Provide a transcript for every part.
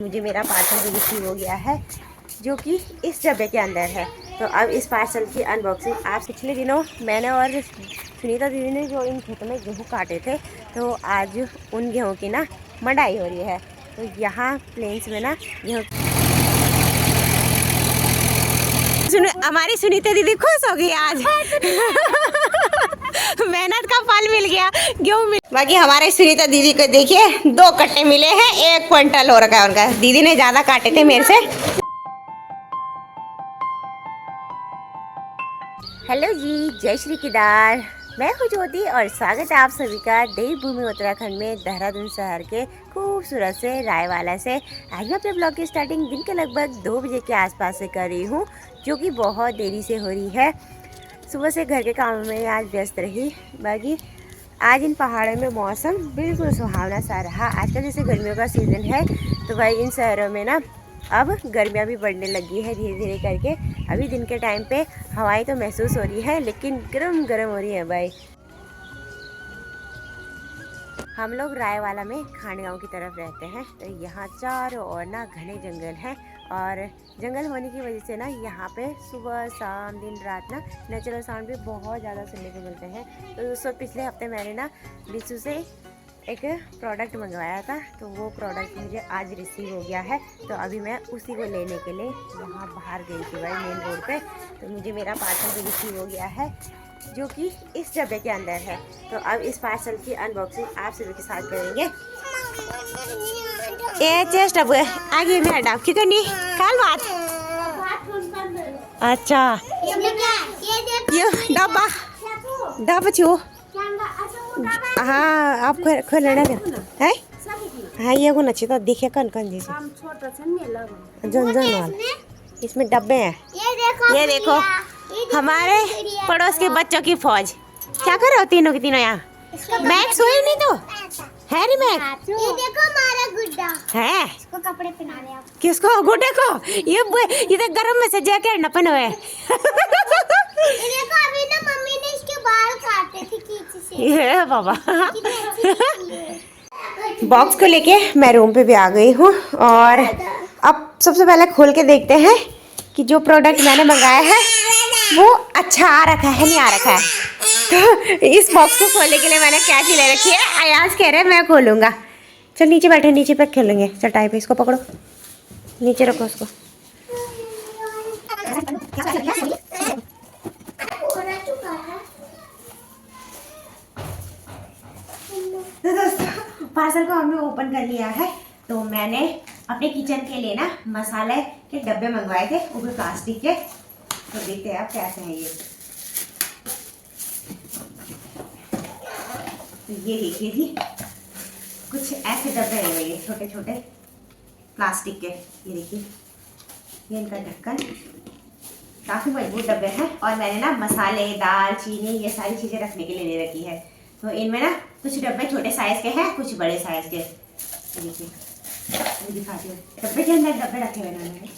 मुझे मेरा पार्सल भी रिसीव हो गया है जो कि इस डब्बे के अंदर है। तो अब इस पार्सल की अनबॉक्सिंग आप पिछले दिनों मैंने और सुनीता दीदी ने जो इन खेतों में गेहूँ काटे थे, तो आज उन गेहूँ की ना मंडाई हो रही है। तो यहाँ प्लेन्स में ना गेहूँ हमारी सुनीता दीदी खुश हो गई आज। मेहनत का फल मिल गया, गेहूँ मिल। बाकी हमारे सुनीता दीदी को देखिए 2 कट्टे मिले हैं, 1 क्विंटल हो रखा है उनका। दीदी ने ज्यादा काटे थे मेरे से। हेलो जी, जय श्री केदार। मैं हूँ ज्योति और स्वागत है आप सभी का देवभूमि उत्तराखंड में देहरादून शहर के खूबसूरत से रायवाला से। आज मैं अपने ब्लॉग की स्टार्टिंग दिन के लगभग 2 बजे के आसपास से कर रही हूँ, जो कि बहुत देरी से हो रही है। सुबह से घर के कामों में आज व्यस्त रही। बाकी आज इन पहाड़ों में मौसम बिल्कुल सुहावना सा रहा। आजकल जैसे गर्मियों का सीज़न है, तो भाई इन शहरों में ना अब गर्मियाँ भी बढ़ने लगी है धीरे धीरे करके। अभी दिन के टाइम पे हवाएं तो महसूस हो रही है, लेकिन गरम गरम हो रही है भाई। हम लोग रायवाला में खांडगांव की तरफ रहते हैं, तो यहाँ चारों ओर ना घने जंगल हैं। और जंगल होने की वजह से ना यहाँ पे सुबह शाम दिन रात ना नेचुरल साउंड भी बहुत ज़्यादा सुनने को मिलते हैं। तो दोस्तों पिछले हफ्ते मैंने ना मीशो से एक प्रोडक्ट मंगवाया था, तो वो प्रोडक्ट मुझे आज रिसीव हो गया है। तो अभी मैं उसी को लेने के लिए यहाँ बाहर गई थी भाई मेन रोड पे। तो मुझे मेरा पार्सल भी रिसीव हो गया है जो कि इस डब्बे के अंदर है। तो अब इस पार्सल की अनबॉक्सिंग आप सभी के साथ करेंगे। ये चेस्ट अब आगे में हटा क्यों करनी काल बात। अच्छा ये डब्बा डब्बा छू। हाँ आप खोलना है। हाँ ये को नची तो दिखे कन कन जैसे जन जन वाल। इसमें डब्बे हैं। ये देखो हमारे पड़ोस के बच्चों की फौज। क्या कर रहे हो तीनों की तीनों यहाँ? मैक सोए नहीं तो है नहीं मैक। ये देखो हमारा गुड्डा है, इसको कपड़े पहनाने आप। किसको? गुड्डे को? ये तो गरम में से जैकेट न पहने हुए। ये देखो अभी ना मम्मी ने इसके बाल काटे थे खींच से। ये बाबा बॉक्स को लेके मैं रूम पे भी आ गई हूँ। और अब सबसे पहले खोल के देखते हैं कि जो प्रोडक्ट मैंने मंगाया है वो अच्छा आ रखा है नहीं आ रखा है। तो इस बॉक्स को खोलने के लिए मैंने क्या चीज़ ले रखी है? अयाज कह रहे हैं मैं खोलूँगा। चल नीचे बैठे, नीचे पे खेलेंगे चटाई पे। इसको पकड़ो, नीचे रखो उसको। तो दोस्तों पार्सल को हमने ओपन कर लिया है। तो मैंने अपने किचन के लिए ना मसाले के डब्बे मंगवाए थे, वो भी प्लास्टिक के। तो देखते हैं आप कैसे हैं ये। तो ये देखिए जी, कुछ ऐसे डब्बे हैं ये छोटे छोटे प्लास्टिक के। ये देखिए ये इनका ढक्कन, काफ़ी मजबूत डब्बे हैं। और मैंने ना मसाले दाल चीनी ये सारी चीज़ें रखने के लिए ले रखी है। तो इनमें ना कुछ डब्बे छोटे साइज़ के हैं, कुछ बड़े साइज़ के। देखिए मैं दिखाती हूँ। डब्बे के अंदर डब्बे रखे हुए हैं।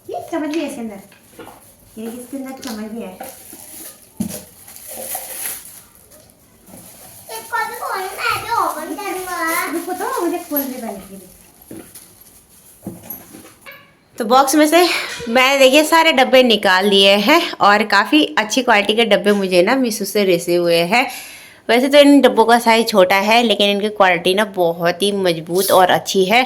ये चम्मच भी है इसके अंदर, ये इसके अंदर चम्मच भी है। तो मुझे खोलने पहले। तो बॉक्स में से मैंने देखिए सारे डब्बे निकाल दिए हैं। और काफ़ी अच्छी क्वालिटी के डब्बे मुझे ना मीशो से रिसीव हुए हैं। वैसे तो इन डब्बों का साइज़ छोटा है, लेकिन इनकी क्वालिटी ना बहुत ही मजबूत और अच्छी है।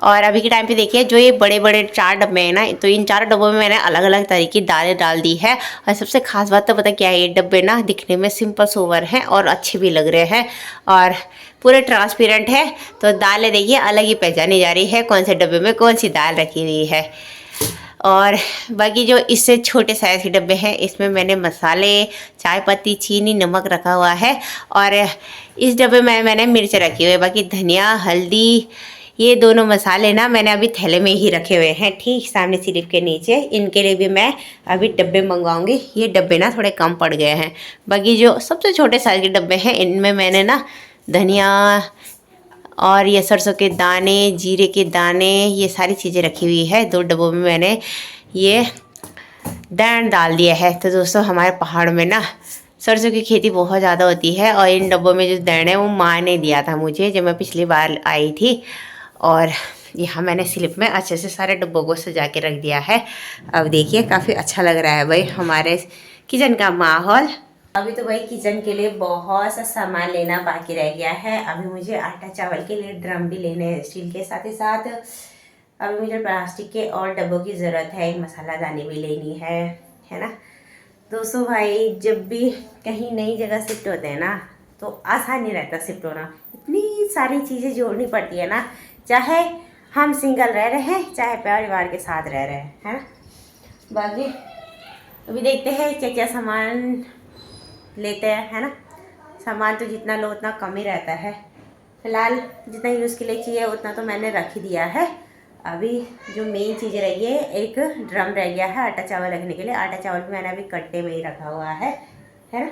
और अभी के टाइम पे देखिए जो ये बड़े बड़े 4 डब्बे हैं ना, तो इन 4 डब्बों में मैंने अलग अलग तरह की दालें डाल दी है। और सबसे खास बात तो पता क्या है, ये डब्बे ना दिखने में सिंपल सोवर हैं और अच्छे भी लग रहे हैं और पूरे ट्रांसपेरेंट है। तो दालें देखिए अलग ही पहचानी जा रही है कौन से डब्बे में कौन सी दाल रखी हुई है। और बाकी जो इससे छोटे साइज़ के डब्बे हैं, इसमें मैंने मसाले चाय पत्ती चीनी नमक रखा हुआ है। और इस डब्बे में मैंने मिर्च रखी हुई है। बाकी धनिया हल्दी ये दोनों मसाले ना मैंने अभी थैले में ही रखे हुए हैं, ठीक सामने स्लिप के नीचे। इनके लिए भी मैं अभी डब्बे मंगवाऊंगी। ये डब्बे ना थोड़े कम पड़ गए हैं। बाकी जो सबसे छोटे साइज़ के डब्बे हैं, इनमें मैंने ना धनिया और ये सरसों के दाने जीरे के दाने ये सारी चीज़ें रखी हुई है। 2 डब्बों में मैंने ये दान डाल दिया है। तो दोस्तों हमारे पहाड़ में ना सरसों की खेती बहुत ज़्यादा होती है। और इन डब्बों में जो दान है वो माँ ने दिया था मुझे जब मैं पिछली बार आई थी। और यहाँ मैंने स्लिप में अच्छे से सारे डब्बों को सजा के रख दिया है। अब देखिए काफ़ी अच्छा लग रहा है भाई हमारे किचन का माहौल। अभी तो भाई किचन के लिए बहुत सा सामान लेना बाकी रह गया है। अभी मुझे आटा चावल के लिए ड्रम भी लेने हैं स्टील के, साथ ही साथ अभी मुझे प्लास्टिक के और डब्बों की ज़रूरत है। एक मसालादानी भी लेनी है ना दोस्तों। भाई जब भी कहीं नई जगह शिफ्ट होते हैं ना तो आसान नहीं रहता शिफ्ट होना, इतनी सारी चीज़ें जोड़नी पड़ती है ना, चाहे हम सिंगल रह रहे हैं चाहे परिवार के साथ रह रहे हैं, है ना। बाकी अभी देखते हैं क्या क्या सामान लेते हैं, है ना। सामान तो जितना लो उतना कम ही रहता है। फिलहाल जितना यूज़ के लिए चाहिए उतना तो मैंने रख ही दिया है। अभी जो मेन चीज़ें रही है, एक ड्रम रह गया है आटा चावल रखने के लिए। आटा चावल भी मैंने अभी कट्टे में ही रखा हुआ है ना।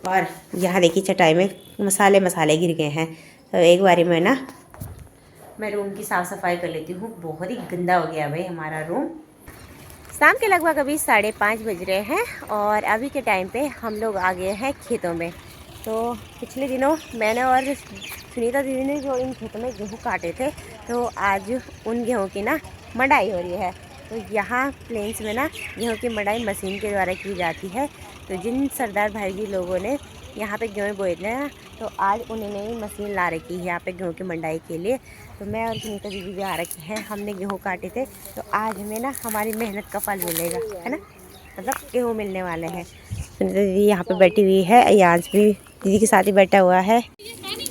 और यहाँ देखिए चटाई में मसाले गिर गए हैं, तो एक बारी मैं रूम की साफ़ सफाई कर लेती हूँ। बहुत ही गंदा हो गया भाई हमारा रूम। शाम के लगभग अभी 5:30 बज रहे हैं और अभी के टाइम पे हम लोग आ गए हैं खेतों में। तो पिछले दिनों मैंने और सुनीता दीदी ने जो इन खेतों में गेहूँ काटे थे, तो आज उन गेहूँ की ना मड़ाई हो रही है। तो यहाँ प्लेन्स में ना गेहूँ की मड़ाई मशीन के द्वारा की जाती है। तो जिन सरदार भाई जी लोगों ने यहाँ पे गेहूँ बोए थे ना, तो आज उन्होंने ही मशीन ला रखी है यहाँ पे गेहूँ की मंडाई के लिए। तो मैं और सुनीता दीदी भी आ रखे हैं। हमने गेहूँ काटे थे, तो आज हमें ना हमारी मेहनत का फल मिलेगा, है ना। मतलब गेहूँ मिलने वाले हैं। सुनीता दीदी यहाँ पे बैठी हुई है, याज भी दीदी के साथ ही बैठा हुआ है।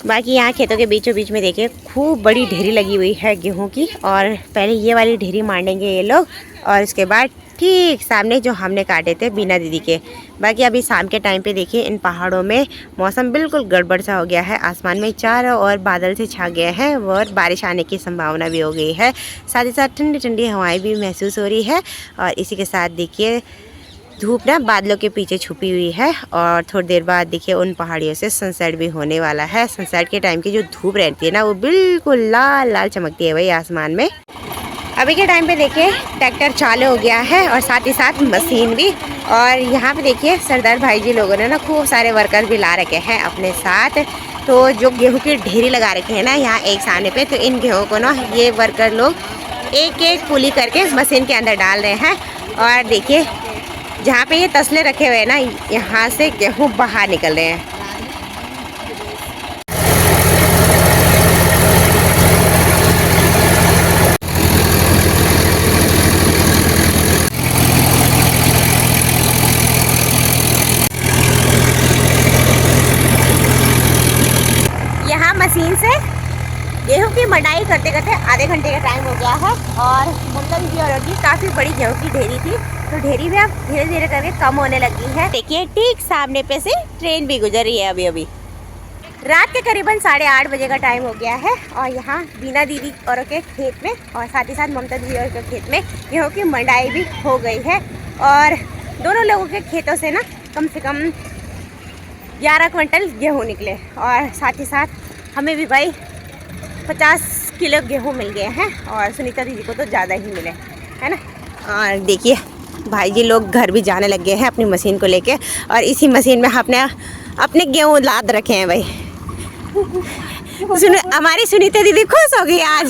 बाकी यहाँ खेतों के बीचों बीच में देखिए खूब बड़ी ढेरी लगी हुई है गेहूँ की। और पहले ये वाली ढेरी मारेंगे ये लोग, और उसके बाद ठीक सामने जो हमने काटे थे बीना दीदी के। बाकी अभी शाम के टाइम पे देखिए इन पहाड़ों में मौसम बिल्कुल गड़बड़ सा हो गया है। आसमान में चारों ओर बादल से छा गए हैं और बारिश आने की संभावना भी हो गई है। साथ ही साथ ठंडी ठंडी हवाएं भी महसूस हो रही है। और इसी के साथ देखिए धूप ना बादलों के पीछे छुपी हुई है। और थोड़ी देर बाद देखिए उन पहाड़ियों से सनसेट भी होने वाला है। सनसेट के टाइम की जो धूप रहती है ना, वो बिल्कुल लाल लाल चमकती है भाई आसमान में। अभी के टाइम पे देखिए ट्रैक्टर चालू हो गया है और साथ ही साथ मशीन भी। और यहाँ पे देखिए सरदार भाई जी लोगों ने ना खूब सारे वर्कर भी ला रखे हैं अपने साथ। तो जो गेहूँ की ढेरी लगा रखे हैं ना यहाँ एक सामने पे, तो इन गेहूँ को ना ये वर्कर लोग एक एक पुली करके मशीन के अंदर डाल रहे हैं। और देखिए जहाँ पे ये तसले रखे हुए हैं ना, यहाँ से गेहूँ बाहर निकल रहे हैं। यहाँ मशीन से गेहूँ की मड़ाई करते करते आधे घंटे का टाइम हो गया है। और मुल्तन जी और की काफ़ी बड़ी गेहूँ की ढेरी थी, तो ढेरी भी अब धीरे धीरे करके कम होने लगी है। देखिए ठीक सामने पे से ट्रेन भी गुजर रही है। अभी रात के करीबन 8:30 बजे का टाइम हो गया है। और यहाँ बीना दीदी और के खेत में और साथ ही साथ ममता दीदी और के खेत में गेहूँ की मड़ाई भी हो गई है। और दोनों लोगों के खेतों से ना कम से कम 11 क्विंटल गेहूँ निकले। और साथ ही साथ हमें भी भाई 50 किलो गेहूँ मिल गए हैं। और सुनीता दीदी को तो ज़्यादा ही मिले, है ना। और देखिए भाई जी लोग घर भी जाने लग गए हैं अपनी मशीन को लेके। और इसी मशीन में अपने गेहूँ लाद रखे हैं भाई। हमारी सुनीता दीदी खुश हो गई आज।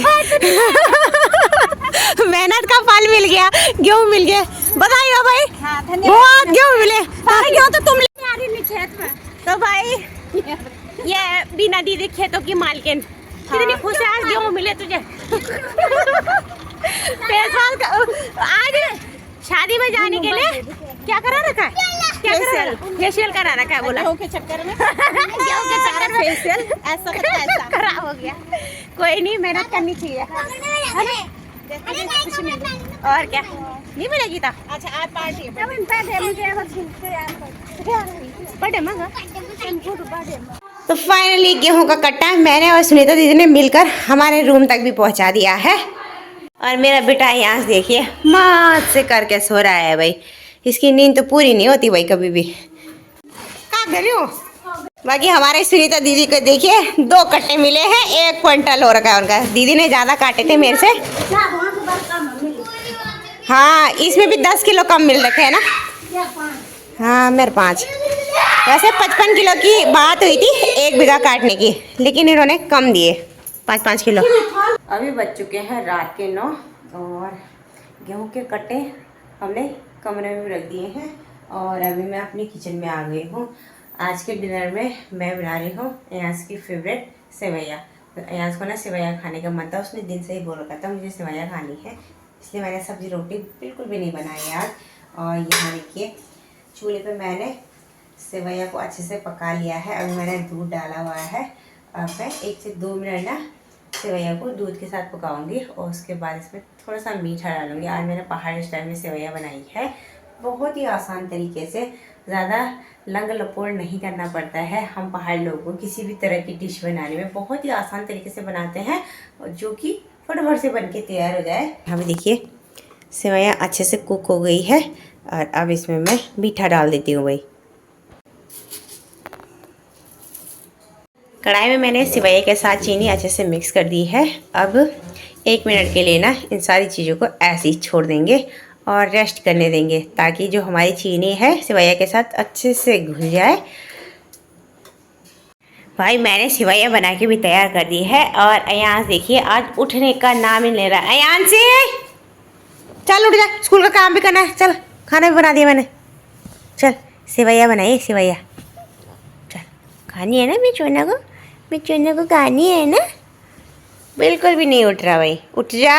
मेहनत का फल मिल गया, गेहूँ मिल गया। बधाई हो भाई। हाँ, बहुत गेहूँ मिले। गेहूँ तो तुम खेत में। तो भाई ये बीना दीदी खेतों की मालकिन कितनी खुश है आज गेहूँ मिले तुझे। आज शादी में जाने के लिए क्या करा रखा है? क्या फेशियल करा रखा है बोला। गेहूँ के चक्कर में फेशियल ऐसा खराब हो गया। कोई नहीं, मेहनत करनी चाहिए। और क्या नहीं मिलेगी था। अच्छा आज पार्टी तो फाइनली गेहूं का कट्टा मैंने और सुनीता दीदी ने मिलकर हमारे रूम तक भी पहुंचा दिया है। और मेरा बेटा यहाँ से देखिए मौत से करके सो रहा है भाई। इसकी नींद तो पूरी नहीं होती भाई कभी भी। कहाँ गई हो? बाकी हमारे सुनीता दीदी को देखिए 2 कट्टे मिले हैं, 1 क्विंटल हो रखा है उनका। दीदी ने ज़्यादा काटे थे मेरे से। हाँ इसमें भी 10 किलो कम मिल रखे है ना। हाँ मेरे 5। वैसे 55 किलो की बात हुई थी 1 बीघा काटने की, लेकिन इन्होंने कम दिए। 5-5 किलो। अभी बज चुके हैं रात के 9 और गेहूं के कट्टे हमने कमरे में रख दिए हैं और अभी मैं अपनी किचन में आ गई हूँ। आज के डिनर में मैं बना रही हूँ अयाज की फेवरेट सेवैया। तो अयाज को ना सेवैया खाने का मन था, उसने दिन से ही बोल रखा था मुझे सेवैया खानी है, इसलिए मैंने सब्जी रोटी बिल्कुल भी नहीं बनाई आज। और यहाँ देखिए चूल्हे पे मैंने सेवैया को अच्छे से पका लिया है। अभी मैंने दूध डाला हुआ है। अब मैं 1 से 2 मिनट ना सेवैया को दूध के साथ पकाऊंगी और उसके बाद इसमें थोड़ा सा मीठा डालूंगी। आज मैंने पहाड़ी स्टाइल में सेवैया बनाई है, बहुत ही आसान तरीके से, ज़्यादा लंग लपोड़ नहीं करना पड़ता है। हम पहाड़ी लोगों को किसी भी तरह की डिश बनाने में बहुत ही आसान तरीके से बनाते हैं और जो कि फटाफट से बन के तैयार हो जाए। अभी देखिए सेवैया अच्छे से कुक हो गई है और अब इसमें मैं मीठा डाल देती हूँ। भाई कढ़ाई में मैंने सेवैया के साथ चीनी अच्छे से मिक्स कर दी है। अब 1 मिनट के लिए ना इन सारी चीज़ों को ऐसे ही छोड़ देंगे और रेस्ट करने देंगे ताकि जो हमारी चीनी है सेवैया के साथ अच्छे से घुल जाए। भाई मैंने सेवैया बना के भी तैयार कर दी है और अयान देखिए आज उठने का नाम ही ले रहा है। अयान से चल उठ जा, स्कूल का काम भी करना है। चल खाना भी बना दिया मैंने, चल सेवैया बनाइए सेवैया, चल खानी है ना बिचौना को, बिचौना को खानी है ना। बिल्कुल भी नहीं उठ रहा भाई, उठ जा।